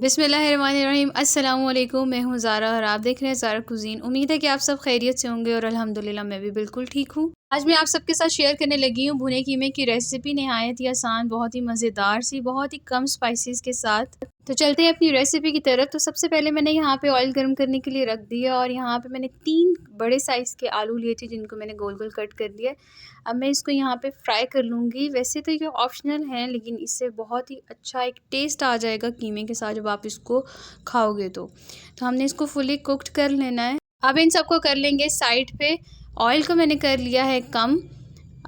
बिस्मिल्लाहिर्रहमानिर्रहीम। अस्सलामु अलैकुम। मैं हूँ ज़ारा और आप देख रहे हैं ज़ारा कुज़ीन। उम्मीद है कि आप सब खैरियत से होंगे और अल्हम्दुलिल्लाह मैं भी बिल्कुल ठीक हूँ। आज मैं आप सबके साथ शेयर करने लगी हूँ भुने कीमे की रेसिपी। नहायत ही आसान, बहुत ही मज़ेदार सी, बहुत ही कम स्पाइसेस के साथ। तो चलते हैं अपनी रेसिपी की तरफ। तो सबसे पहले मैंने यहाँ पे ऑयल गर्म करने के लिए रख दिया और यहाँ पे मैंने 3 बड़े साइज़ के आलू लिए थे जिनको मैंने गोल गोल कट कर दिया। अब मैं इसको यहाँ पे फ्राई कर लूँगी। वैसे तो ये ऑप्शनल है लेकिन इससे बहुत ही अच्छा एक टेस्ट आ जाएगा कीमे के साथ जब आप इसको खाओगे तो हमने इसको फुली कुक्ड कर लेना है। अब इन सबको कर लेंगे साइड पे। ऑयल को मैंने कर लिया है कम।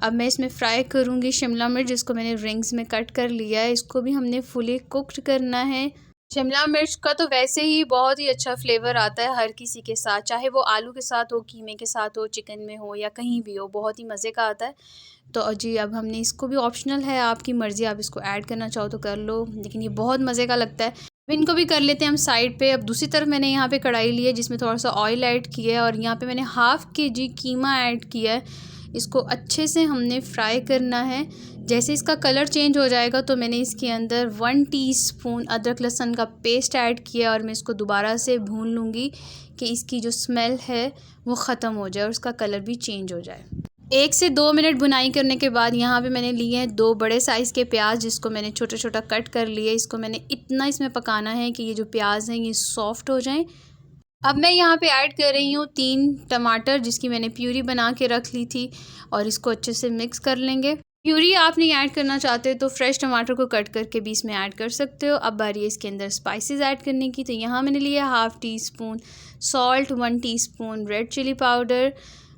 अब मैं इसमें फ्राई करूँगी शिमला मिर्च जिसको मैंने रिंग्स में कट कर लिया है। इसको भी हमने फुली कुक्ड करना है। शिमला मिर्च का तो वैसे ही बहुत ही अच्छा फ्लेवर आता है हर किसी के साथ, चाहे वो आलू के साथ हो, कीमे के साथ हो, चिकन में हो या कहीं भी हो, बहुत ही मज़े का आता है। तो जी अब हमने इसको भी, ऑप्शनल है, आपकी मर्ज़ी, आप इसको ऐड करना चाहो तो कर लो, लेकिन ये बहुत मज़े का लगता है। अब इनको भी कर लेते हैं हम साइड पे। अब दूसरी तरफ मैंने यहाँ पे कढ़ाई ली है जिसमें थोड़ा सा ऑयल ऐड किया है और यहाँ पे मैंने हाफ़ kg कीमा ऐड किया है। इसको अच्छे से हमने फ्राई करना है। जैसे इसका कलर चेंज हो जाएगा तो मैंने इसके अंदर 1 टीस्पून अदरक लहसुन का पेस्ट ऐड किया और मैं इसको दोबारा से भून लूँगी कि इसकी जो स्मेल है वो ख़त्म हो जाए और उसका कलर भी चेंज हो जाए। 1 से 2 मिनट भुनाई करने के बाद यहाँ पे मैंने लिए हैं 2 बड़े साइज़ के प्याज जिसको मैंने छोटा छोटा कट कर लिया। इसको मैंने इतना इसमें पकाना है कि ये जो प्याज हैं ये सॉफ्ट हो जाएं। अब मैं यहाँ पे ऐड कर रही हूँ 3 टमाटर जिसकी मैंने प्यूरी बना के रख ली थी और इसको अच्छे से मिक्स कर लेंगे। प्यूरी आप नहीं ऐड करना चाहते तो फ्रेश टमाटर को कट करके भी इसमें ऐड कर सकते हो। अब बारी है इसके अंदर स्पाइसेस ऐड करने की। तो यहाँ मैंने लिया 1/2 teaspoon salt, 1 teaspoon red chili powder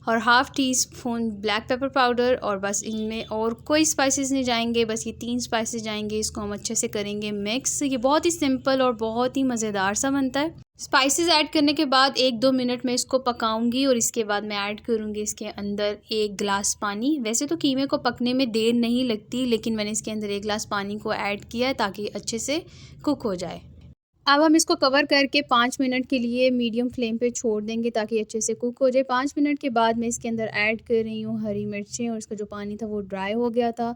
और 1/2 टीस्पून ब्लैक पेपर पाउडर, और बस इनमें और कोई स्पाइसेस नहीं जाएंगे, बस ये 3 स्पाइसेस जाएंगे। इसको हम अच्छे से करेंगे मिक्स। ये बहुत ही सिंपल और बहुत ही मज़ेदार सा बनता है। स्पाइसेस ऐड करने के बाद 1-2 मिनट में इसको पकाऊंगी और इसके बाद मैं ऐड करूंगी इसके अंदर 1 गिलास पानी। वैसे तो कीमे को पकने में देर नहीं लगती लेकिन मैंने इसके अंदर 1 गिलास पानी को ऐड किया है ताकि अच्छे से कुक हो जाए। अब हम इसको कवर करके 5 मिनट के लिए मीडियम फ्लेम पे छोड़ देंगे ताकि अच्छे से कुक हो जाए। 5 मिनट के बाद मैं इसके अंदर ऐड कर रही हूँ हरी मिर्चें और इसका जो पानी था वो ड्राई हो गया था।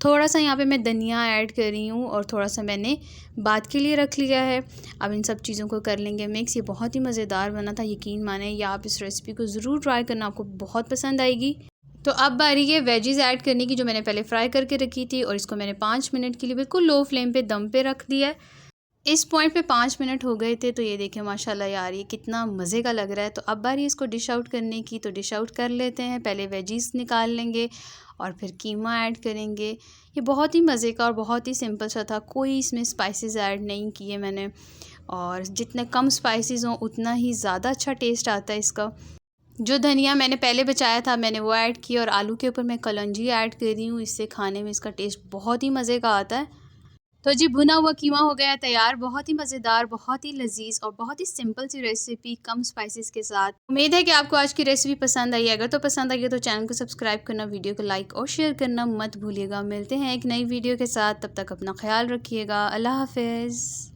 थोड़ा सा यहाँ पे मैं धनिया ऐड कर रही हूँ और थोड़ा सा मैंने बाद के लिए रख लिया है। अब इन सब चीज़ों को कर लेंगे मिक्स। ये बहुत ही मज़ेदार बना था, यकीन माने, या आप इस रेसिपी को ज़रूर ट्राई करना, आपको बहुत पसंद आएगी। तो अब बारी है वेजीज़ ऐड करने की जो मैंने पहले फ्राई करके रखी थी और इसको मैंने 5 मिनट के लिए बिल्कुल लो फ्लेम पे दम पे रख दिया है। इस पॉइंट पे 5 मिनट हो गए थे तो ये देखें माशाल्लाह यार ये कितना मज़े का लग रहा है। तो अब बारी इसको डिश आउट करने की, तो डिश आउट कर लेते हैं। पहले वेजीज़ निकाल लेंगे और फिर कीमा ऐड करेंगे। ये बहुत ही मज़े का और बहुत ही सिंपल सा था, कोई इसमें स्पाइसेस ऐड नहीं किए मैंने, और जितने कम स्पाइसेस हों उतना ही ज़्यादा अच्छा टेस्ट आता है इसका। जो धनिया मैंने पहले बचाया था मैंने वो ऐड किया और आलू के ऊपर मैं कलौंजी ऐड कर रही हूँ। इससे खाने में इसका टेस्ट बहुत ही मज़े का आता है। तो जी भुना हुआ कीमा हो गया तैयार। बहुत ही मज़ेदार, बहुत ही लजीज और बहुत ही सिंपल सी रेसिपी कम स्पाइसेस के साथ। उम्मीद है कि आपको आज की रेसिपी पसंद आई। अगर तो पसंद आई है तो चैनल को सब्सक्राइब करना, वीडियो को लाइक और शेयर करना मत भूलिएगा। मिलते हैं एक नई वीडियो के साथ, तब तक अपना ख्याल रखिएगा। अल्लाह हाफिज़।